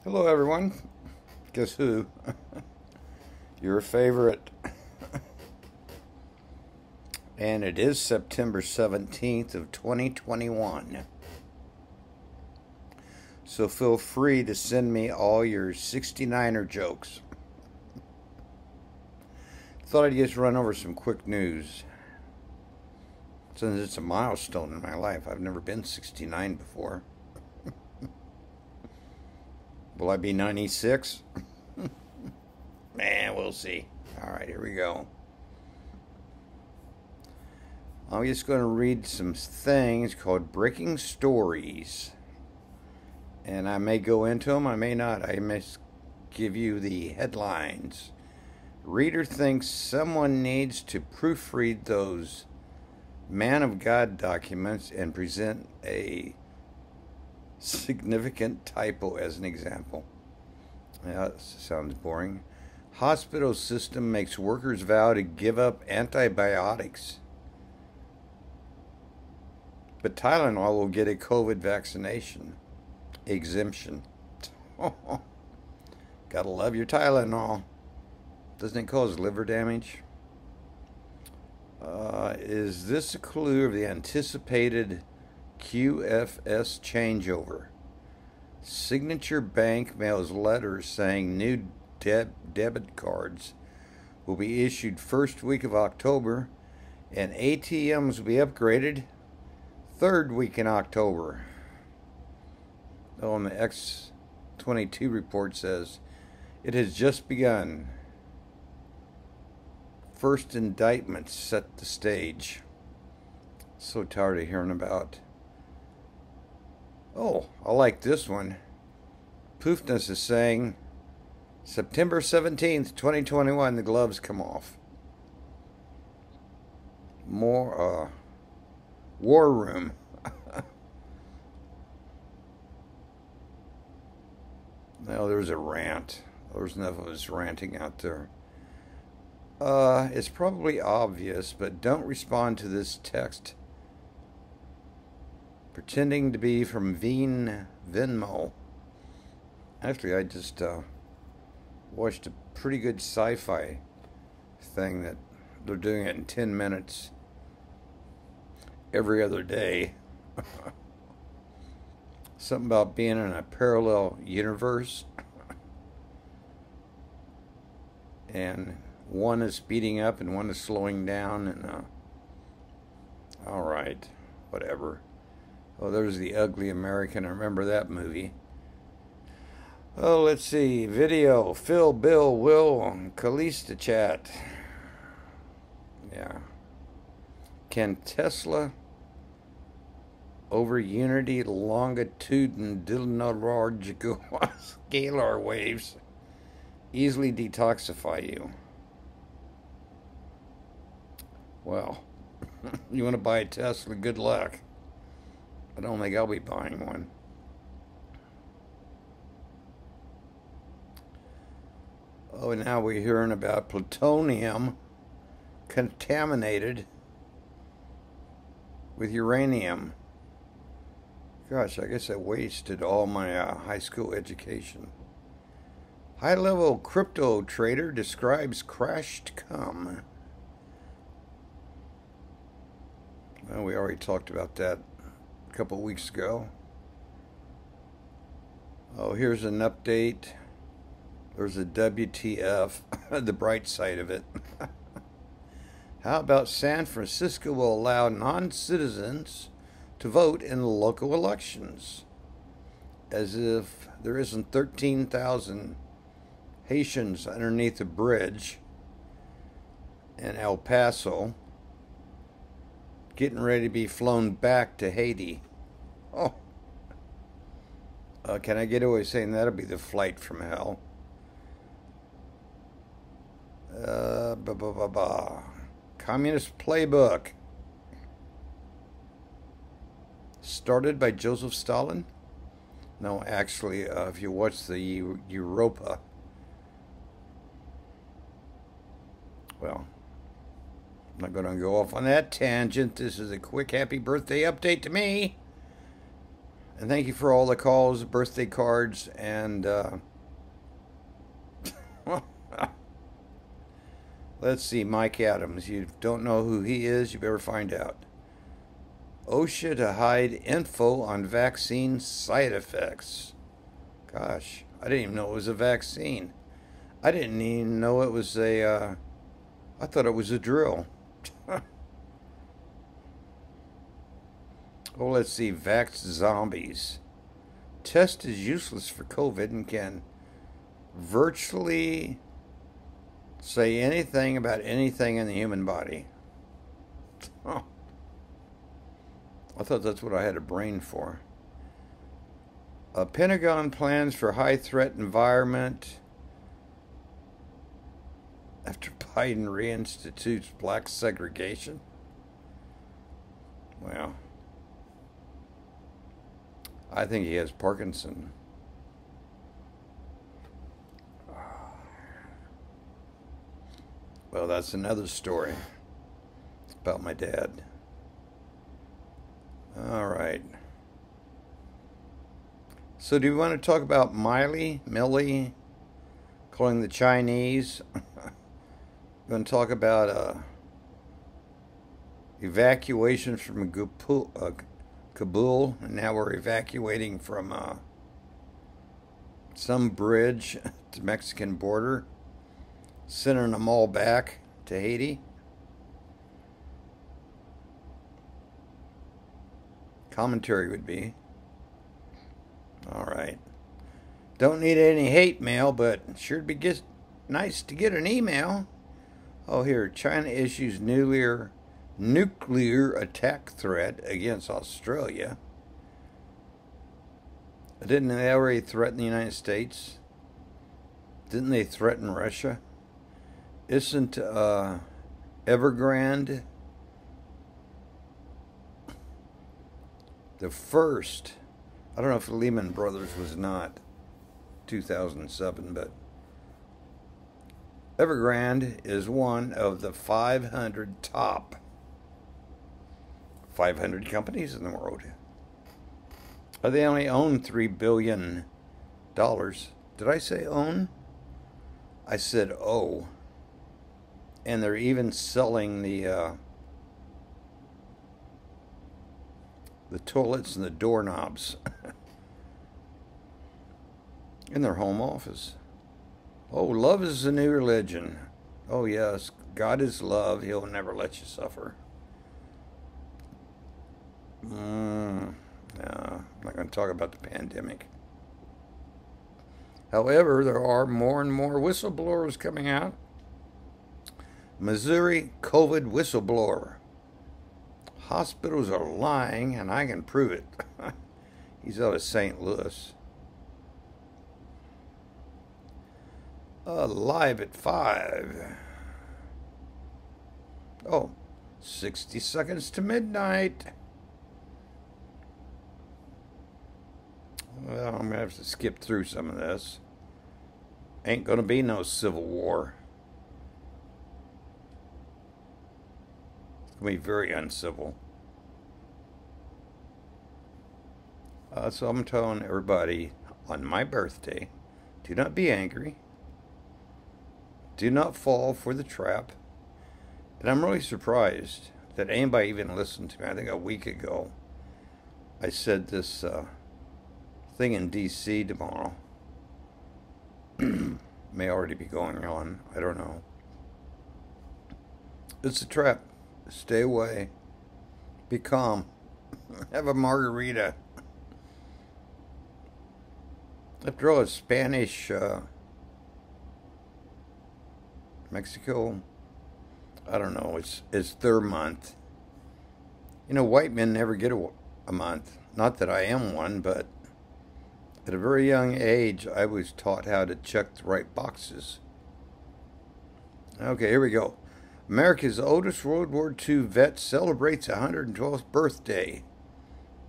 Hello, everyone. Guess who? Your favorite. And it is September 17th of 2021. So feel free to send me all your 69er jokes. Thought I'd just run over some quick news. Since it's a milestone in my life, I've never been 69 before. Will I be 96? Man, we'll see. All right, here we go. I'm just going to read some things called breaking stories. And I may go into them, I may not. I may give you the headlines. Reader thinks someone needs to proofread those Man of God documents and present a significant typo as an example. Yeah, that sounds boring. Hospital system makes workers vow to give up antibiotics. But Tylenol will get a COVID vaccination exemption. Gotta love your Tylenol. Doesn't it cause liver damage? Is this a clue of the anticipated QFS changeover? Signature Bank mails letters saying new debit cards will be issued first week of October and ATMs will be upgraded third week in October. Oh, and the X22 report says it has just begun. First indictments set the stage. So tired of hearing about. Oh, I like this one. Poofness is saying September 17th, 2021, the gloves come off. More, War Room. Now there's a rant. There's enough of us ranting out there. It's probably obvious, but don't respond to this text pretending to be from Venmo. Actually, I just watched a pretty good sci-fi thing that they're doing it in 10 minutes every other day. Something about being in a parallel universe. And one is speeding up and one is slowing down. And all right, whatever. Oh, there's The Ugly American. I remember that movie. Oh, let's see. Video. Phil, Bill, Will, Calista chat. Yeah. Can Tesla over unity longitudinal scalar waves easily detoxify you? Well, you want to buy a Tesla, good luck. I don't think I'll be buying one. Oh, and now we're hearing about plutonium contaminated with uranium. Gosh, I guess I wasted all my high school education. High-level crypto trader describes crash to come. Well, we already talked about that a couple of weeks ago. Oh, here's an update. There's a WTF, the bright side of it. How about San Francisco will allow non-citizens to vote in local elections? As if there isn't 13,000 Haitians underneath a bridge in El Paso getting ready to be flown back to Haiti. Oh. Can I get away saying that'll be the flight from hell? Communist playbook. Started by Joseph Stalin? No, actually, if you watch the Europa, well, I'm not going to go off on that tangent. This is a quick happy birthday update to me. And thank you for all the calls, birthday cards, and let's see, Mike Adams. You don't know who he is, you better find out. OSHA to hide info on vaccine side effects. Gosh, I didn't even know it was a vaccine. I didn't even know it was I thought it was a drill. Oh, let's see, Vax Zombies. Test is useless for COVID and can virtually say anything about anything in the human body. Oh. I thought that's what I had a brain for. Pentagon plans for high threat environment after Biden reinstitutes black segregation. Well, I think he has Parkinson. Well, that's another story. It's about my dad. All right. So do you want to talk about Millie, calling the Chinese? You want to talk about evacuation from Kabul, and now we're evacuating from some bridge at the Mexican border, sending them all back to Haiti? Commentary would be. All right. Don't need any hate mail, but sure would be nice to get an email. Oh, here, China issues nuclear attack threat against Australia. Didn't they already threaten the United States? Didn't they threaten Russia? Isn't Evergrande the first? I don't know if Lehman Brothers was not 2007, but Evergrande is one of the 500 top 500 companies in the world. They only own $3 billion. Did I say own? I said oh. And they're even selling the toilets and the doorknobs in their home office. Oh, love is the new religion. Oh, yes, God is love. He'll never let you suffer. No, I'm not going to talk about the pandemic. However, there are more and more whistleblowers coming out. Missouri COVID whistleblower. Hospitals are lying, and I can prove it. He's out of St. Louis. Live at 5. Oh, 60 seconds to midnight. Well, I'm going to have to skip through some of this. Ain't going to be no civil war. It's going to be very uncivil. So I'm telling everybody on my birthday, do not be angry. Do not fall for the trap. And I'm really surprised that anybody even listened to me. I think a week ago, I said this thing in D.C. tomorrow may already be going on. I don't know. It's a trap. Stay away. Be calm. Have a margarita. After all, it's Spanish, Mexico, I don't know, it's their month. You know, white men never get a month. Not that I am one, but at a very young age, I was taught how to check the right boxes. Okay, here we go. America's oldest World War II vet celebrates 112th birthday.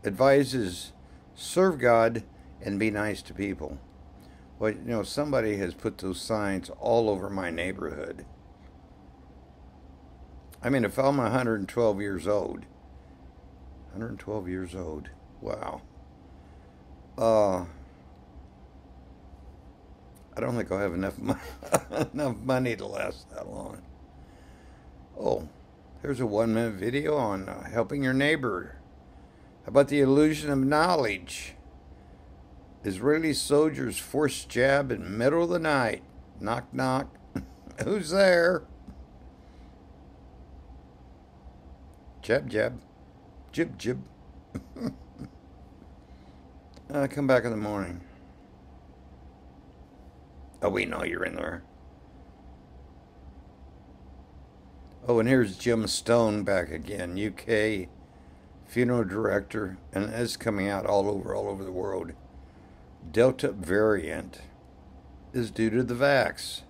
Advises, serve God and be nice to people. Well, you know, somebody has put those signs all over my neighborhood. I mean, if I'm 112 years old, 112 years old, wow. I don't think I'll have enough enough money to last that long. Oh, here's a 1-minute video on helping your neighbor. How about the illusion of knowledge? Israeli soldiers forced jab in middle of the night. Knock, knock. Who's there? Jab, jab. Jib, jib. Come back in the morning. Oh, we know you're in there. Oh, and here's Jim Stone back again, UK funeral director, and it's coming out all over the world. Delta variant is due to the vax.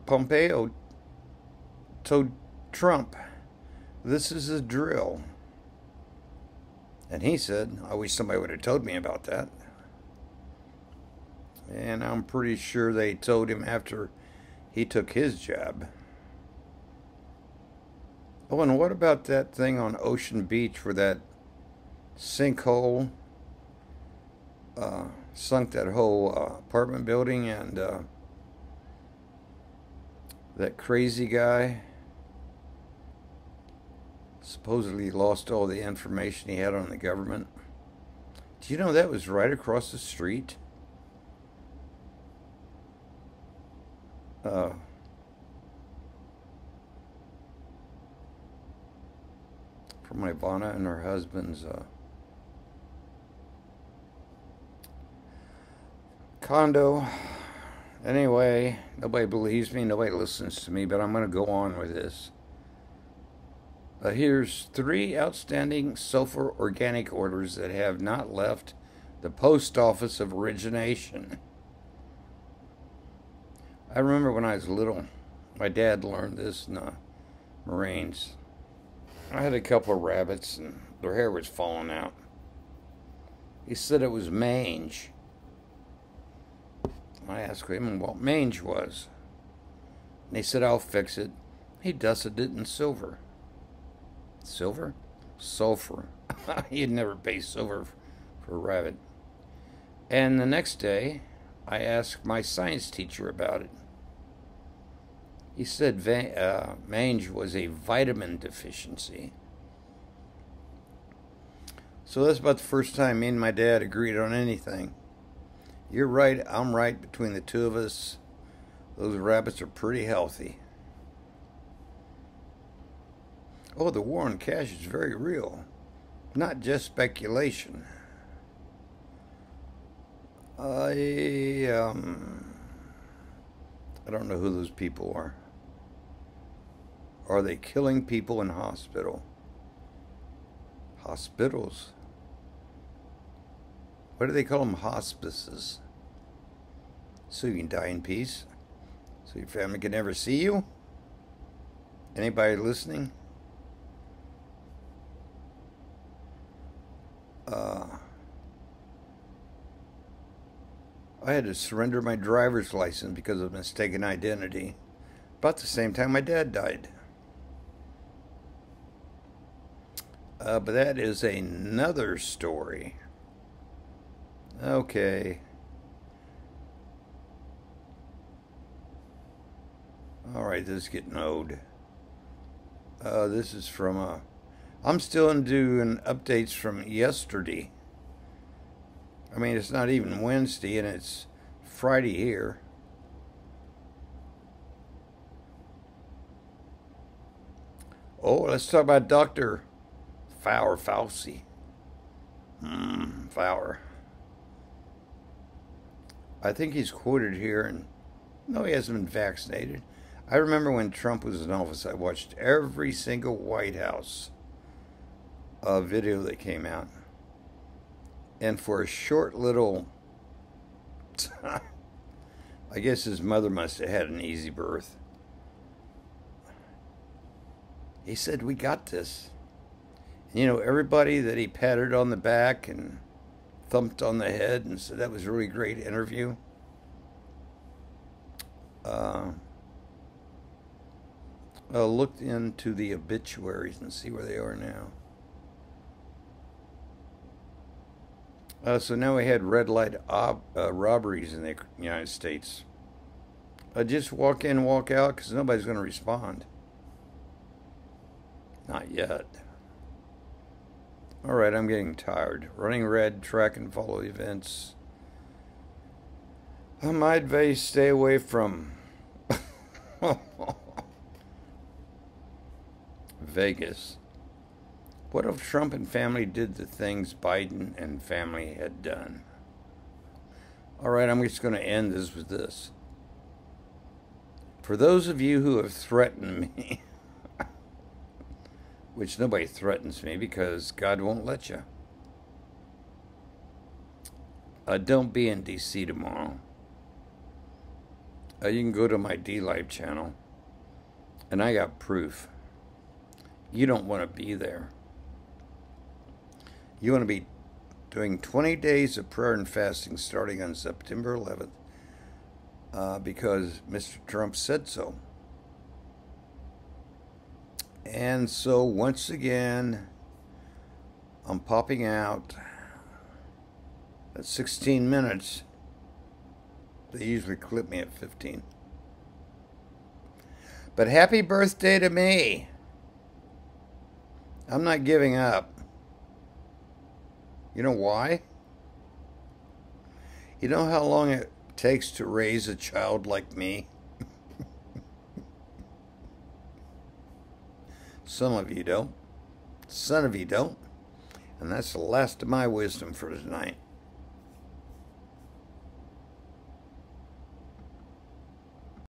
Pompeo told Trump, "This is a drill." And he said, "I wish somebody would have told me about that." And I'm pretty sure they told him after he took his jab. Oh, and what about that thing on Ocean Beach where that sinkhole sunk that whole apartment building, and that crazy guy supposedly lost all the information he had on the government? Do you know that was right across the street? From Ivana and her husband's condo. Anyway, nobody believes me, nobody listens to me, but I'm going to go on with this. Here's 3 outstanding sulfur organic orders that have not left the post office of origination. I remember when I was little, my dad learned this in the Marines. I had a couple of rabbits and their hair was falling out. He said it was mange. I asked him what mange was. And he said, "I'll fix it." He dusted it in silver. Silver? Sulfur. You'd never pay silver for a rabbit. And the next day, I asked my science teacher about it. He said mange was a vitamin deficiency. So that's about the first time me and my dad agreed on anything. You're right, I'm right. Between the two of us, those rabbits are pretty healthy. Oh, the war on cash is very real, not just speculation. I don't know who those people are. Are they killing people in hospitals? What do they call them? Hospices. So you can die in peace? So your family can never see you? Anybody listening? I had to surrender my driver's license because of mistaken identity. About the same time my dad died. But that is another story. Okay. Alright, this is getting old. This is from I'm still doing updates from yesterday. I mean, it's not even Wednesday and it's Friday here. Oh, let's talk about Dr. Fauci. Fauci. I think he's quoted here, and no, he hasn't been vaccinated. I remember when Trump was in office, I watched every single White House video that came out. And for a short little, I guess his mother must have had an easy birth. He said, "We got this." And, you know, everybody that he patted on the back and thumped on the head and said that was a really great interview. look into the obituaries and see where they are now. So now we had red light robberies in the United States. Just walk in, walk out, because nobody's going to respond. Not yet. Alright, I'm getting tired. Running red, track and follow events. My advice, stay away from Vegas. What if Trump and family did the things Biden and family had done? Alright, I'm just going to end this with this. For those of you who have threatened me, which nobody threatens me because God won't let you, don't be in D.C. tomorrow. You can go to my D-Live channel, and I got proof. You don't want to be there. You want to be doing 20 days of prayer and fasting starting on September 11th because Mr. Trump said so. And so once again, I'm popping out at 16 minutes. They usually clip me at 15. But happy birthday to me. I'm not giving up. You know why? You know how long it takes to raise a child like me? Some of you don't. Some of you don't. And that's the last of my wisdom for tonight.